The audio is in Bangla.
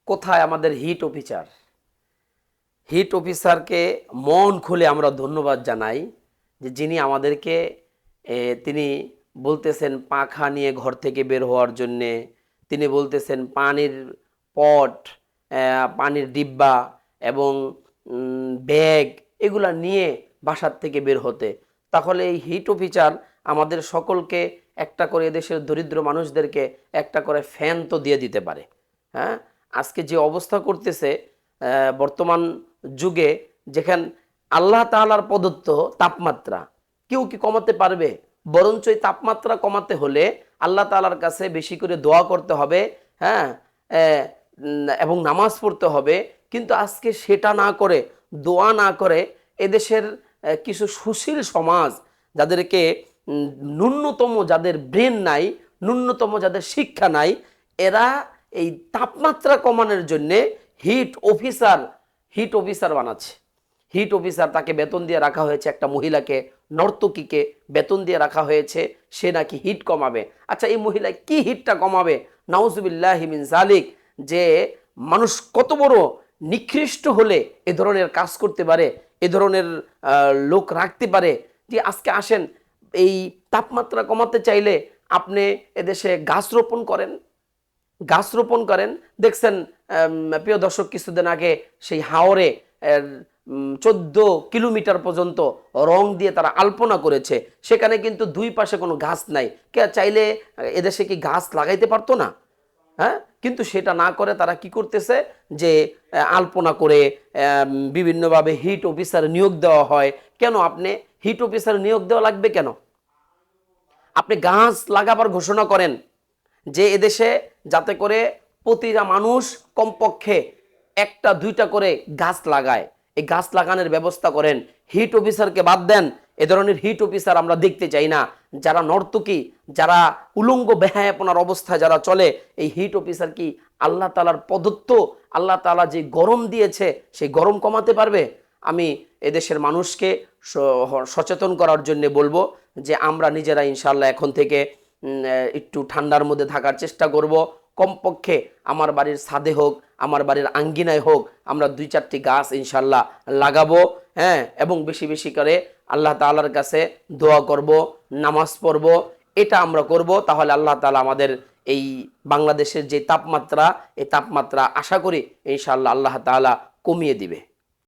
কোথায় আমাদের হিট অফিসার? হিট অফিসারকে মন খুলে আমরা ধন্যবাদ জানাই যে যিনি আমাদেরকে তিনি বলতেছেন পাখা নিয়ে ঘর থেকে বের হওয়ার জন্যে, তিনি বলতেছেন পানির পট, পানির ডিব্বা এবং ব্যাগ এগুলা নিয়ে বাসার থেকে বের হতে। তাহলে এই হিট অফিসার আমাদের সকলকে একটা করে, এদেশের দরিদ্র মানুষদেরকে একটা করে ফ্যান তো দিয়ে দিতে পারে। হ্যাঁ, আজকে যে অবস্থা করতেছে বর্তমান যুগে, যেখানে আল্লাহ তাআলার প্রদত্ত তাপমাত্রা কেউ কি কমাতে পারবে? বরঞ্চ এই তাপমাত্রা কমাতে হলে আল্লাহ তাআলার কাছে বেশি করে দোয়া করতে হবে। হ্যাঁ, এবং নামাজ পড়তে হবে। কিন্তু আজকে সেটা না করে, দোয়া না করে, এদেশের কিছু সুশীল সমাজ, যাদেরকে ন্যূনতম, যাদের ব্রেন নাই, ন্যূনতম যাদের শিক্ষা নাই, এরা এই তাপমাত্রা কমানোর জন্যে হিট অফিসার বানাচ্ছে। হিট অফিসার, তাকে বেতন দিয়ে রাখা হয়েছে, একটা মহিলাকে, নর্তকীকে বেতন দিয়ে রাখা হয়েছে, সে নাকি হিট কমাবে। আচ্ছা, এই মহিলা কি হিটটা কমাবে? নাউজুবিল্লাহি মিন যালিক। যে মানুষ কত বড় নিকৃষ্ট হলে এ ধরনের কাজ করতে পারে, এ ধরনের লোক রাখতে পারে। যে আজকে আসেন, এই তাপমাত্রা কমাতে চাইলে আপনি এদেশে গাছ রোপণ করেন। দেখছেন প্রিয় দর্শক, কিছুদিন আগে সেই হাওরে 14 কিলোমিটার পর্যন্ত রং দিয়ে তারা আলপনা করেছে। সেখানে কিন্তু দুই পাশে কোনো গাছ নাই। কে চাইলে এদেশে কি গাছ লাগাইতে পারতো না? হ্যাঁ, কিন্তু সেটা না করে তারা কি করতেছে, যে আলপনা করে বিভিন্নভাবে হিট অফিসার নিয়োগ দেওয়া হয়। কেন আপনি হিট অফিসার নিয়োগ দেওয়া লাগবে কেন? আপনি গাছ লাগাবার ঘোষণা করেন যে এদেশে যাতে করে প্রতিটা মানুষ কমপক্ষে একটা দুইটা করে গাছ লাগায়। এই গাছ লাগানোর ব্যবস্থা করেন। হিট অফিসারকে বাদ দেন, এ ধরনের হিট অফিসার আমরা দেখতে চাই না। যারা নর্তকী, যারা উলঙ্গ বেহায়াপনার অবস্থায় যারা চলে, এই হিট অফিসার কি আল্লাহ তাআলার প্রদত্ত, আল্লাহ তাআলা যে গরম দিয়েছে সেই গরম কমাতে পারবে? আমি এদেশের মানুষকে সচেতন করার জন্য বলবো যে আমরা নিজেরা ইনশাআল্লাহ এখন থেকে একটু ঠান্ডার মধ্যে থাকার চেষ্টা করব। কমপক্ষে আমার বাড়ির ছাদে হোক, আমার বাড়ির আঙ্গিনায় হোক, আমরা 2-4টি গাছ ইনশাআল্লাহ লাগাবো। হ্যাঁ, এবং বেশি বেশি করে আল্লাহ তাআলার কাছে দোয়া করব, নামাজ পড়ব। এটা আমরা করব, তাহলে আল্লাহ তাআলা আমাদের এই বাংলাদেশের যে তাপমাত্রা, এই তাপমাত্রা আশা করি ইনশাআল্লাহ আল্লাহ তাআলা কমিয়ে দিবে।